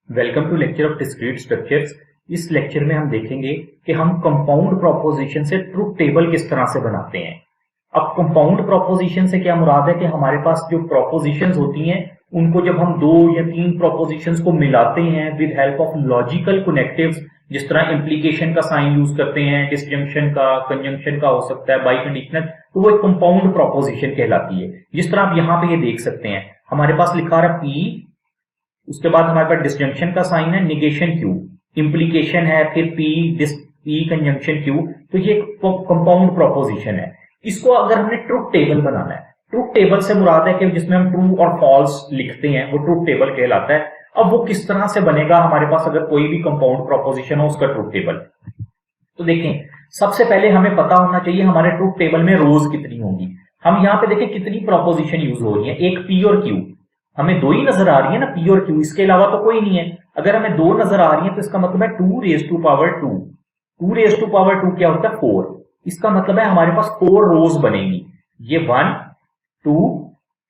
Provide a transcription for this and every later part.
Welcome to lecture of discrete structures. इस lecture में हम देखेंगे कि हम कंपाउंड प्रोपोजिशन से ट्रुथ टेबल किस तरह से बनाते हैं। अब कंपाउंड प्रोपोजिशन से क्या मुराद है कि हमारे पास जो प्रोपोजिशंस होती हैं उनको जब हम दो या तीन प्रोपोजिशंस को मिलाते हैं with help of logical connectives, जिस तरह इंप्लीकेशन का साइन यूज करते हैं, डिसजंक्शन का, कंजंक्शन का हो सकता है, बाई कंडीशनल, तो वो एक कंपाउंड प्रोपोजिशन कहलाती है। जिस तरह आप यहाँ पे ये देख सकते हैं, हमारे पास लिखा रहा पी, उसके बाद हमारे पास डिसजंक्शन का साइन है, निगेशन क्यू, इंप्लीकेशन है, फिर पी कंजंक्शन क्यू। तो ये कंपाउंड प्रोपोजिशन है। इसको अगर हमने ट्रुथ टेबल बनाना है, ट्रुथ टेबल से मुराद है कि जिसमें हम ट्रू और फॉल्स लिखते हैं वो ट्रुथ टेबल कहलाता है। अब वो किस तरह से बनेगा हमारे पास अगर कोई भी कंपाउंड प्रोपोजिशन हो उसका ट्रुथ टेबल। तो देखें, सबसे पहले हमें पता होना चाहिए हमारे ट्रुथ टेबल में रोज कितनी होंगी। हम यहाँ पे देखें कितनी प्रोपोजिशन यूज हो रही है, एक पी और क्यू, हमें दो ही नजर आ रही है ना, पी और क्यू, इसके अलावा तो कोई नहीं है। अगर हमें दो नजर आ रही है तो इसका मतलब है 2 raise to power 2। 2 raise to power 2 क्या होता है? 4। इसका मतलब है हमारे पास 4 रोज बनेंगी। ये 1 2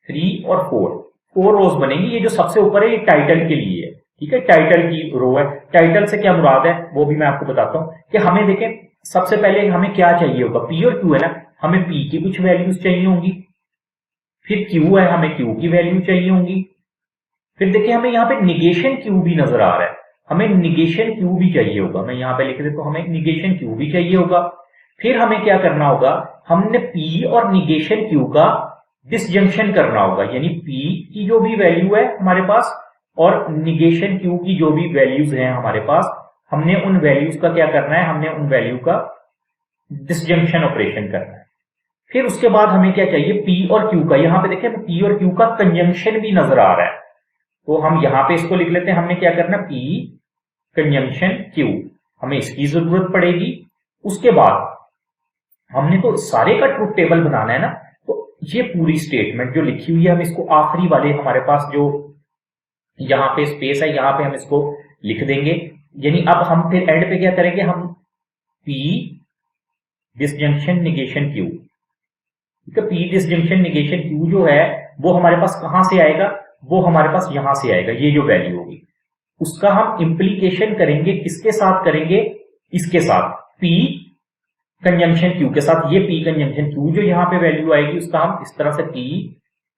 3 और 4 रोज बनेंगी। ये जो सबसे ऊपर है ये टाइटल के लिए है, ठीक है, टाइटल की रो है। टाइटल से क्या मुराद है वो भी मैं आपको बताता हूं कि हमें देखें सबसे पहले हमें क्या चाहिए होगा, पी और क्यू है ना, हमें पी की कुछ वैल्यूज चाहिए होंगी, फिर क्यू है, हमें क्यू की वैल्यू चाहिए होंगी, फिर देखिए हमें यहाँ पे निगेशन क्यू भी नजर आ रहा है, हमें निगेशन क्यू भी चाहिए होगा। मैं यहाँ पे लिख देता हूं, हमें निगेशन क्यू भी चाहिए होगा। फिर हमें क्या करना होगा, हमने पी और निगेशन क्यू का डिसजंक्शन करना होगा, यानी पी की जो भी वैल्यू है हमारे पास और निगेशन क्यू की जो भी वैल्यूज हैं हमारे पास, हमने उन वैल्यूज का क्या करना है, हमने उन वैल्यू का डिसजंक्शन ऑपरेशन करना है। फिर उसके बाद हमें क्या चाहिए, पी और क्यू का, यहां पे देखिए पी और क्यू का कंजंक्शन भी नजर आ रहा है, तो हम यहां पे इसको लिख लेते हैं। हमने क्या करना, पी कंजंक्शन क्यू, हमें इसकी जरूरत पड़ेगी। उसके बाद हमने तो सारे का ट्रुथ टेबल बनाना है ना, तो ये पूरी स्टेटमेंट जो लिखी हुई है हम इसको आखिरी वाले हमारे पास जो यहां पे स्पेस है यहां पे हम इसको लिख देंगे। यानी अब हम फिर एंड पे क्या करेंगे, हम P disjunction negation Q, P disjunction negation Q जो है वो हमारे पास कहां से आएगा, वो हमारे पास यहां से आएगा। ये जो वैल्यू होगी उसका हम इंप्लीकेशन करेंगे, किसके साथ करेंगे, इसके साथ, पी कंजंक्शन क्यू के साथ। ये पी कंजंक्शन क्यू जो यहां पे वैल्यू आएगी उसका हम इस तरह से पी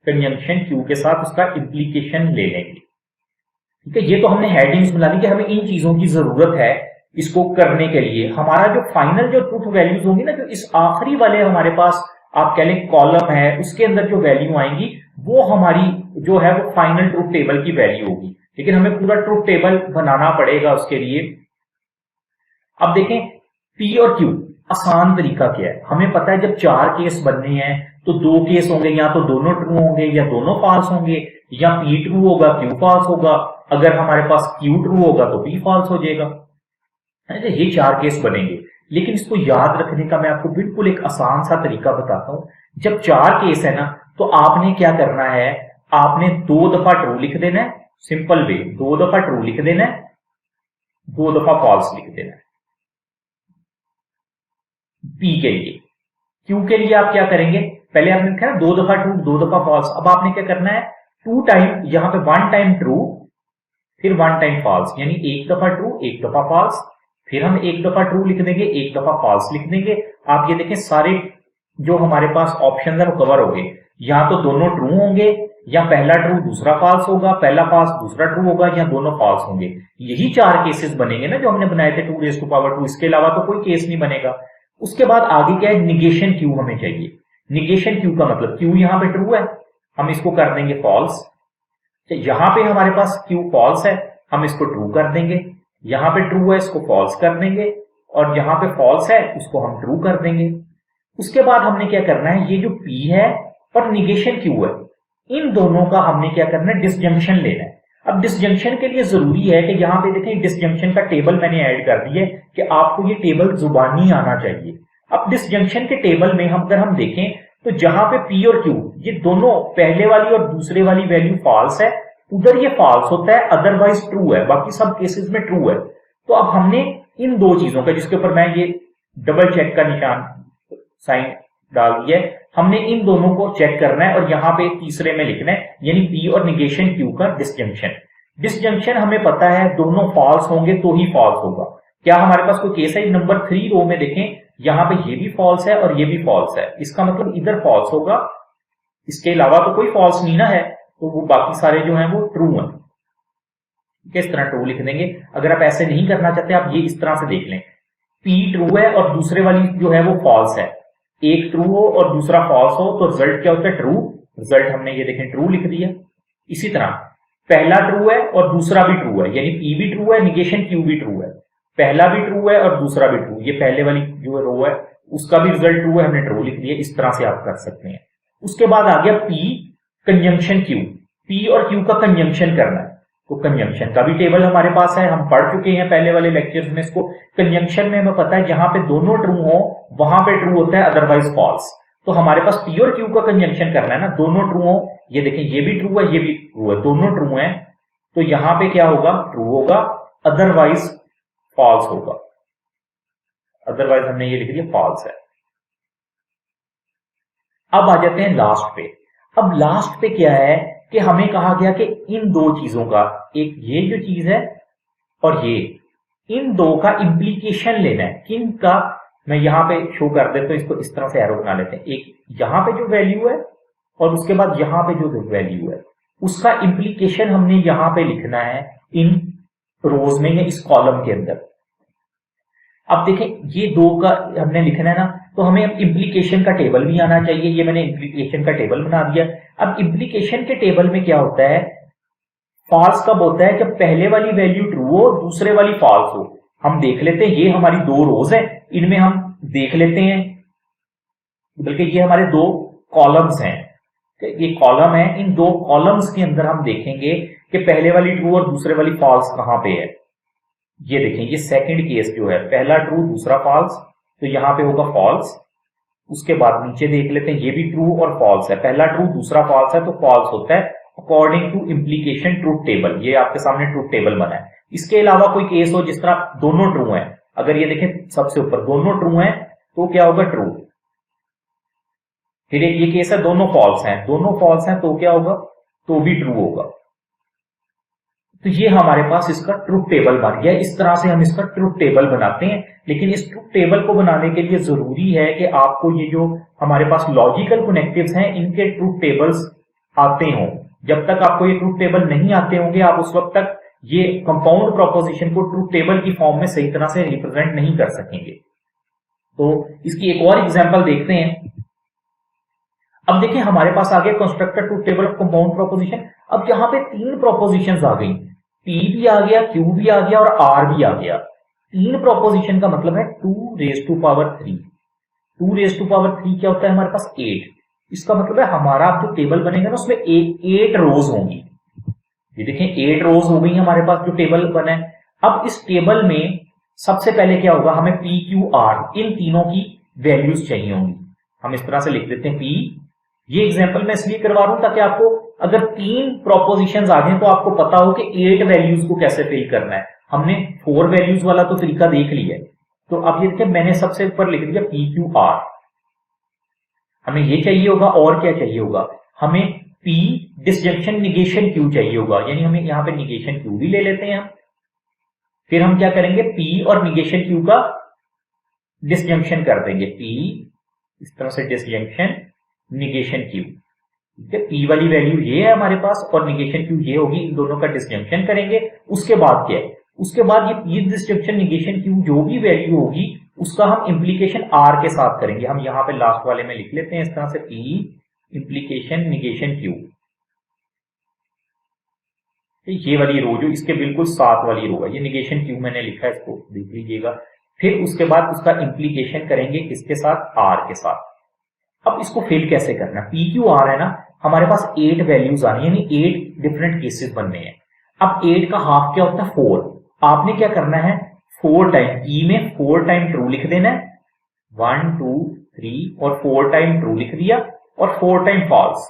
कंजंक्शन क्यू के साथ उसका इंप्लीकेशन ले लेंगे, ठीक है। ये तो हमने हेडिंग्स बना दी कि हमें इन चीजों की जरूरत है इसको करने के लिए। हमारा जो फाइनल जो ट्रुथ वैल्यूज होगी ना, जो इस आखिरी वाले हमारे पास आप कह लें कॉलम है, उसके अंदर जो वैल्यू आएंगी वो हमारी जो है वो फाइनल ट्रुथ टेबल की वैल्यू होगी। लेकिन हमें पूरा ट्रुथ टेबल बनाना पड़ेगा उसके लिए। अब देखें पी और क्यू, आसान तरीका क्या है, हमें पता है जब 4 केस बनने हैं तो 2 केस होंगे, या तो दोनों ट्रू होंगे या दोनों फॉल्स होंगे, या पी ट्रू होगा क्यू फॉल्स होगा, अगर हमारे पास क्यू ट्रू होगा तो पी फॉल्स हो जाएगा। ये 4 केस बनेंगे। लेकिन इसको याद रखने का मैं आपको बिल्कुल एक आसान सा तरीका बताता हूं। जब 4 केस है ना तो आपने क्या करना है, आपने 2 दफा ट्रू लिख देना है, सिंपल वे, 2 दफा ट्रू लिख देना है, 2 दफा फॉल्स लिख देना है पी के लिए। क्यू के लिए आप क्या करेंगे, पहले आपने लिखा है 2 दफा ट्रू 2 दफा फॉल्स, अब आपने क्या करना है 2 टाइम, यहां पे 1 टाइम ट्रू फिर 1 टाइम फॉल्स, यानी 1 दफा ट्रू 1 दफा फॉल्स, फिर हम 1 दफा ट्रू लिख देंगे 1 दफा फॉल्स लिख देंगे। आप ये देखें सारे जो हमारे पास ऑप्शन है वो कवर हो गए। या तो दोनों ट्रू होंगे, या पहला ट्रू दूसरा फॉल्स होगा, पहला फॉल्स दूसरा ट्रू होगा, या दोनों फॉल्स होंगे। यही 4 केसेस बनेंगे ना जो हमने बनाए थे 2 रेज़ टू पावर 2, इसके अलावा तो कोई केस नहीं बनेगा। उसके बाद आगे क्या है, निगेशन क्यू हमें चाहिए। निगेशन क्यू का मतलब क्यू यहां पे ट्रू है, हम इसको कर देंगे फॉल्स। यहां पे हमारे पास क्यू फॉल्स है, हम इसको ट्रू कर देंगे, यहां पे ट्रू है इसको फॉल्स कर देंगे, और यहां पे फॉल्स है उसको हम ट्रू कर देंगे। उसके बाद हमने क्या करना है, ये जो पी है और निगेशन क्यू है, इन दोनों का हमने क्या करना है, डिसजंक्शन लेना है। अब डिसजंक्शन के लिए जरूरी है कि यहां पे देखें डिसजंक्शन का टेबल मैंने ऐड कर दिया है कि आपको ये टेबल जुबानी आना चाहिए। अब डिसजंक्शन के टेबल में अगर हम देखें तो जहां पे पी और क्यू ये दोनों पहले वाली और दूसरे वाली वैल्यू फॉल्स है, उधर ये फॉल्स होता है, अदरवाइज ट्रू है, बाकी सब केसेस में ट्रू है। तो अब हमने इन दो चीजों का, जिसके ऊपर मैं ये डबल चेक का निशान साइन डाल दिया है, हमने इन दोनों को चेक करना है और यहां पे तीसरे में लिखना है, यानी पी और निगेशन क्यू का डिसजंक्शन। डिसजंक्शन हमें पता है दोनों फॉल्स होंगे तो ही फॉल्स होगा। क्या हमारे पास कोई केस है? नंबर 3 रो में देखें, यहां पे ये भी फॉल्स है और ये भी फॉल्स है, इसका मतलब इधर फॉल्स होगा, इसके अलावा तो कोई फॉल्स नहीं ना है, तो वो बाकी सारे जो हैं वो ट्रू हैं। किस तरह ट्रू लिख देंगे? अगर आप ऐसे नहीं करना चाहते, आप ये इस तरह से देख लें, P ट्रू है और दूसरे वाली जो है वो फॉल्स है, एक ट्रू हो और दूसरा फॉल्स हो तो रिजल्ट क्या होता है? ट्रू। रिजल्ट हमने ये देखें ट्रू लिख दिया। इसी तरह पहला ट्रू है और दूसरा भी ट्रू है, यानी P भी ट्रू है, निगेशन Q भी ट्रू है, पहला भी ट्रू है और दूसरा भी ट्रू, ये पहले वाली जो रो है उसका भी रिजल्ट ट्रू है, हमने ट्रू लिख दिया। इस तरह से आप कर सकते हैं। उसके बाद आ गया P कंजंक्शन Q, P और Q का कंजंक्शन करना है, तो कंजंक्शन का भी टेबल हमारे पास है, हम पढ़ चुके हैं पहले वाले लेक्चर्स में इसको। कंजंक्शन में हमें पता है जहां पे दोनों ट्रू हो वहां पे ट्रू होता है, अदरवाइज फॉल्स। तो हमारे पास P और Q का कंजंक्शन करना है ना, दोनों ट्रू हो, ये देखें ये भी ट्रू है ये भी ट्रू है, दोनों ट्रू हैं, तो यहां पे क्या होगा? ट्रू होगा, अदरवाइज फॉल्स होगा। अदरवाइज हमने ये लिख दिया फॉल्स है। अब आ जाते हैं लास्ट पे। अब लास्ट पे क्या है कि हमें कहा गया कि इन दो चीजों का, एक ये जो चीज है और ये, इन दो का इंप्लीकेशन लेना है। किन का? मैं यहां पे शो कर देता हूं, इसको इस तरह से एरो बना लेते हैं। एक यहां पे जो वैल्यू है और उसके बाद यहां पे जो वैल्यू है, उसका इंप्लीकेशन हमने यहां पे लिखना है इन रोज में या इस कॉलम के अंदर। अब देखें ये दो का हमने लिखना है ना, तो हमें अब इंप्लीकेशन का टेबल भी आना चाहिए। ये मैंने इंप्लीकेशन का टेबल बना दिया। अब इंप्लीकेशन के टेबल में क्या होता है? फॉल्स कब होता है? जब पहले वाली वैल्यू ट्रू हो दूसरे वाली फॉल्स हो। हम देख लेते हैं, ये हमारी दो रोज है, इनमें हम देख लेते हैं, बल्कि ये हमारे दो कॉलम्स हैं, ये कॉलम है, इन दो कॉलम्स के अंदर हम देखेंगे कि पहले वाली ट्रू और दूसरे वाली फॉल्स कहां पे है। ये देखें, ये सेकंड केस जो है, पहला ट्रू दूसरा फॉल्स, तो यहां पे होगा फॉल्स। उसके बाद नीचे देख लेते हैं, ये भी ट्रू और फॉल्स है, पहला ट्रू दूसरा फॉल्स है तो फॉल्स होता है according to implication truth table. ये आपके सामने ट्रूथ टेबल बना है। इसके अलावा कोई केस हो जिस तरह दोनों ट्रू हैं, अगर ये देखें सबसे ऊपर दोनों ट्रू हैं तो क्या होगा? ट्रू। फिर एक ये केस है दोनों फॉल्स हैं, दोनों फॉल्स हैं तो क्या होगा? तो भी ट्रू होगा। तो ये हमारे पास इसका ट्रूथ टेबल बन गया। इस तरह से हम इसका ट्रूथ टेबल बनाते हैं। लेकिन इस ट्रूथ टेबल को बनाने के लिए जरूरी है कि आपको ये जो हमारे पास लॉजिकल कनेक्टिव्स हैं इनके ट्रूथ टेबल्स आते हों। जब तक आपको ये ट्रूथ टेबल नहीं आते होंगे, आप उस वक्त तक ये कंपाउंड प्रोपोजिशन को ट्रूथ टेबल की फॉर्म में सही तरह से रिप्रेजेंट नहीं कर सकेंगे। तो इसकी एक और एग्जांपल देखते हैं। अब देखिए हमारे पास आ गया constructed truth table of compound proposition. अब यहां पे तीन प्रोपोजिशंस आ गई, P भी आ गया, Q भी आ गया और R भी आ गया। तीन प्रोपोजिशन का मतलब है 2⁻3। 2⁻3 क्या होता है? हमारे पास 8। इसका मतलब है हमारा जो टेबल बनेगा ना उसमें 8 रोज होंगी। ये देखें 8 रोज हो गई हमारे पास जो टेबल बना है। अब इस टेबल में सबसे पहले क्या होगा? हमें P, Q, R इन तीनों की वैल्यूज चाहिए होंगी। हम इस तरह से लिख देते हैं P। ये एग्जांपल मैं इसलिए करवा रहा हूं ताकि आपको अगर तीन प्रोपोजिशंस आ गए तो आपको पता हो कि 8 वैल्यूज को कैसे फिल करना है। हमने 4 वैल्यूज वाला तो तरीका देख लिया है। तो अब ये देखिए मैंने सबसे ऊपर लिख दिया P, Q, R। हमें ये चाहिए होगा और क्या चाहिए होगा? हमें P डिसजंक्शन निगेशन Q चाहिए होगा, यानी हमें यहां पे निगेशन Q भी ले लेते हैं हम। फिर हम क्या करेंगे? P और निगेशन Q का डिसजंक्शन कर देंगे। P इस तरह से डिसजंक्शन निगेशन Q। ठीक है, P वाली वैल्यू ये है हमारे पास और निगेशन Q ये होगी, इन दोनों का डिसजंक्शन करेंगे। उसके बाद क्या है? उसके बाद ये डिसजंक्शन निगेशन Q जो भी वैल्यू होगी उसका हम इंप्लीकेशन R के साथ करेंगे। हम यहां पे लास्ट वाले में लिख लेते हैं इस तरह से P इंप्लीकेशन निगेशन Q। ये वाली रो जो इसके बिल्कुल साथ वाली रो है, ये निगेशन Q मैंने लिखा है, इसको देख लीजिएगा। फिर उसके बाद उसका इंप्लीकेशन करेंगे किसके साथ? R के साथ। अब इसको फिल कैसे करना? P, Q, R है ना, हमारे पास 8 वैल्यूज आनी है, यानी 8 डिफरेंट केसेस बनने हैं। अब 8 का हाफ क्या होता है? 4। आपने क्या करना है? 4 टाइम P में 4 टाइम ट्रू लिख देना है, 1 2 3 और 4 टाइम ट्रू लिख दिया और 4 टाइम फॉल्स,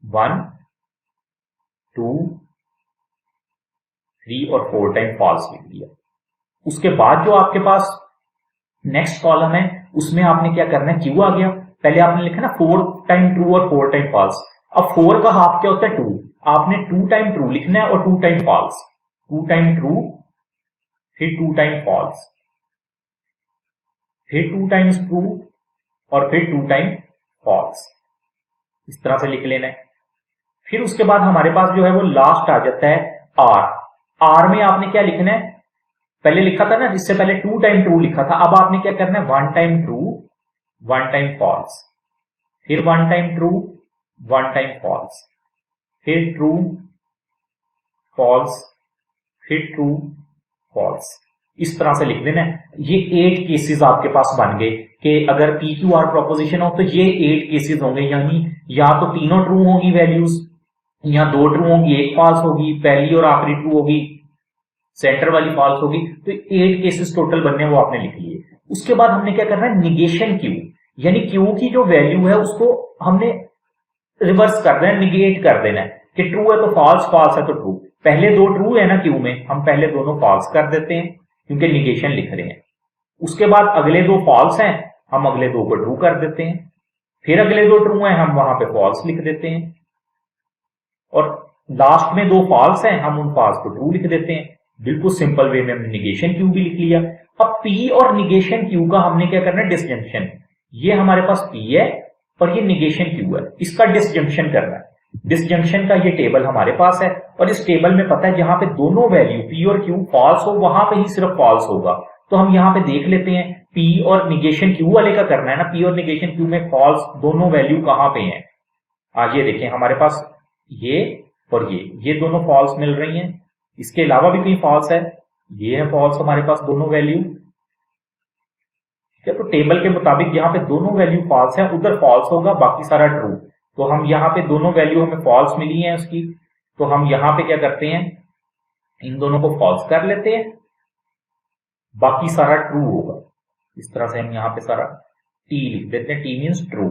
1 2 3 और 4 टाइम फॉल्स लिख दिया। उसके बाद जो आपके पास नेक्स्ट कॉलम है उसमें आपने क्या करना है? Q आ गया, पहले आपने लिखा ना 4 टाइम ट्रू और 4 टाइम फॉल्स। अब 4 का हाफ क्या होता है? 2। आपने 2 टाइम ट्रू लिखना है और 2 टाइम फॉल्स। 2 टाइम ट्रू, फिर 2 टाइम फॉल्स, फिर 2 टाइम्स ट्रू और फिर 2 टाइम फॉल्स। इस तरह से लिख लेना है। फिर उसके बाद हमारे पास जो है वो लास्ट आ जाता है आर। आर में आपने क्या लिखना है, पहले लिखा था ना, इससे पहले 2 टाइम ट्रू लिखा था, अब आपने क्या करना है 1 टाइम ट्रू 1 टाइम फॉल्स, फिर 1 टाइम ट्रू 1 टाइम फॉल्स, फिर ट्रू फॉल्स, फिर ट्रू फॉल्स। इस तरह से लिख देना है। ये 8 केसेस आपके पास बन गए कि अगर पी क्यू आर प्रोपोजिशन हो तो ये 8 केसेस होंगे, यानी या तो तीनों ट्रू होंगी वैल्यूज, या 2 ट्रू होंगी 1 फॉल्स होगी, पहली और आखिरी ट्रू होगी, सेंटर वाली फॉल्स होगी। तो 8 केसेस टोटल बनने वो आपने लिख लिए। उसके बाद हमने क्या करना है, निगेशन क्यू, यानी क्यू की जो वैल्यू है उसको हमने रिवर्स कर देना है, निगेट कर देना है कि ट्रू है तो फॉल्स, फॉल्स है तो ट्रू। पहले 2 ट्रू है ना क्यू में, हम पहले दोनों फॉल्स कर देते हैं क्योंकि निगेशन लिख रहे हैं। उसके बाद अगले 2 फॉल्स हैं, हम अगले 2 को ट्रू कर देते हैं, फिर अगले 2 ट्रू हैं, हम वहां पे फॉल्स लिख देते हैं, और लास्ट में 2 फॉल्स हैं, हम उन फॉल्स को ट्रू लिख देते हैं। बिल्कुल सिंपल वे में हमने निगेशन क्यू भी लिख लिया। अब पी और निगेशन क्यू का हमने क्या करना है, डिसजंक्शन। ये हमारे पास पी है और ये निगेशन क्यू है, इसका डिसजंक्शन करना है। डिसजंक्शन का ये टेबल हमारे पास है, और इस टेबल में पता है जहां पे दोनों वैल्यू पी और क्यू फॉल्स हो वहां पे ही सिर्फ फॉल्स होगा। तो हम यहां पे देख लेते हैं, पी और निगेशन क्यू वाले का करना है ना, पी और निगेशन क्यू में फॉल्स दोनों वैल्यू कहां पे हैं। आज ये देखें हमारे पास ये और ये दोनों फॉल्स मिल रही हैं। इसके अलावा भी कहीं फॉल्स है, ये है फॉल्स हमारे पास दोनों वैल्यू। तो टेबल के मुताबिक यहाँ पे दोनों वैल्यू फॉल्स है, उधर फॉल्स होगा, बाकी सारा ट्रू। तो हम यहाँ पे दोनों वैल्यू हमें फॉल्स मिली है उसकी, तो हम यहाँ पे क्या करते हैं, इन दोनों को फॉल्स कर लेते हैं, बाकी सारा ट्रू होगा। इस तरह से हम यहाँ पे सारा टी लिख देते हैं, टी मीन्स ट्रू।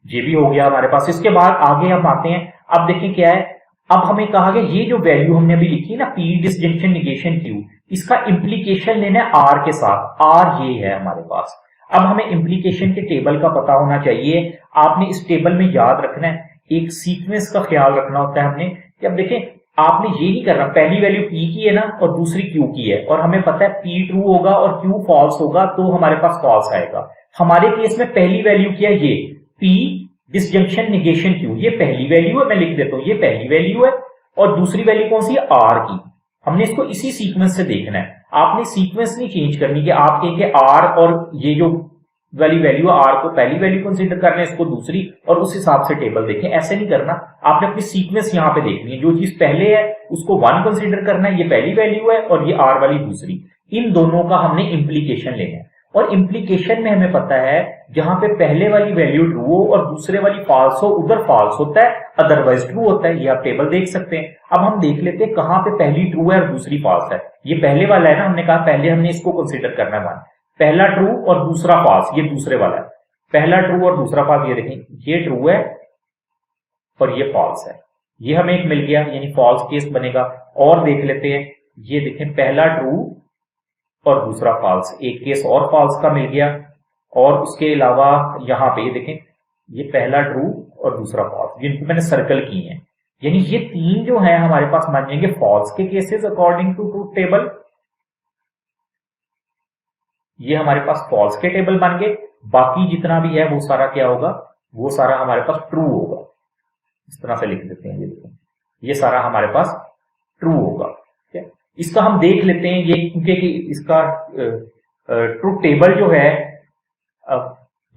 ये भी हो गया हमारे पास। इसके बाद आगे हम आते हैं, अब देखिए क्या है, अब हमें कहा गया ये जो वैल्यू हमने अभी लिखी ना, पी डिसजंक्शन निगेशन क्यू, इसका इंप्लीकेशन लेना है आर के साथ। आर ये है हमारे पास। अब हमें इंप्लीकेशन के टेबल का पता होना चाहिए। आपने इस टेबल में याद रखना है, एक सीक्वेंस का ख्याल रखना होता है हमने कि अब देखें, आपने ये नहीं करना पहली वैल्यू पी की है ना और दूसरी क्यू की है, और हमें पता है पी ट्रू होगा और क्यू फॉल्स होगा, तो हमारे पास फॉल्स आएगा। हमारे केस में पहली वैल्यू क्या है, ये पी डिसजंक्शन निगेशन क्यू, ये पहली वैल्यू है, मैं लिख देता हूं ये पहली वैल्यू है, और दूसरी वैल्यू कौन सी है, आर की। हमने इसको इसी सीक्वेंस से देखना है। आपने सीक्वेंस नहीं चेंज करनी कि आप कहेंगे आर और ये जो वाली वैल्यू आर को पहली वैल्यू कंसीडर करना है, इसको दूसरी, और उस हिसाब से टेबल देखें। ऐसे नहीं करना, आपने अपनी सीक्वेंस यहां पे देखनी है। जो चीज पहले है उसको 1 कंसीडर करना है, ये पहली वैल्यू है और ये आर वाली दूसरी। इन दोनों का हमने इंप्लीकेशन लेना है, और इंप्लीकेशन में हमें पता है जहां पे पहले वाली वैल्यू ट्रू हो और दूसरे वाली फॉल्स हो, उधर फॉल्स होता है, अदरवाइज ट्रू होता है। ये आप टेबल देख सकते हैं। अब हम देख लेते हैं कहां पे पहली ट्रू है और दूसरी फॉल्स है। ये पहले वाला है ना, हमने कहा पहले हमने इसको कंसीडर करना है 1, पहला ट्रू और दूसरा फॉल्स, ये दूसरे वाला है। पहला ट्रू और दूसरा फॉल्स, ये देखें ये ट्रू है और ये फॉल्स है, ये हमें एक मिल गया, यानी फॉल्स केस बनेगा। और देख लेते हैं, ये देखें पहला ट्रू और दूसरा फॉल्स, एक केस और फॉल्स का मिल गया। और उसके अलावा यहां पे ये देखें, ये पहला ट्रू और दूसरा फॉल्स, जिनको मैंने सर्कल की है, यानी ये 3 जो है हमारे पास मान जाएंगे फॉल्स के cases according to truth table. ये हमारे पास फॉल्स के टेबल बन गए। बाकी जितना भी है वो सारा क्या होगा, वो सारा हमारे पास ट्रू होगा। इस तरह से लिख देते हैं, ये देखो ये सारा हमारे पास ट्रू होगा। ठीक है, इसका हम देख लेते हैं, ये क्योंकि इसका ट्रूथ टेबल जो है,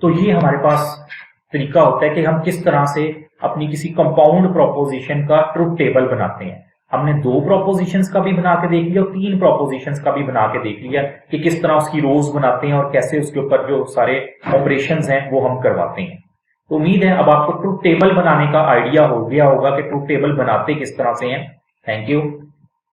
तो ये हमारे पास तरीका होता है कि हम किस तरह से अपनी किसी कंपाउंड प्रोपोजिशन का ट्रूथ टेबल बनाते हैं। हमने 2 प्रोपोजिशंस का भी बना के देख लिया और 3 प्रोपोजिशंस का भी बना के देख लिया कि किस तरह उसकी रोज बनाते हैं और कैसे उसके ऊपर जो सारे ऑपरेशंस हैं वो हम करवाते हैं। तो उम्मीद है अब आपको ट्रूथ टेबल बनाने का आइडिया हो गया होगा कि ट्रूथ टेबल बनाते किस तरह से हैं। Thank you.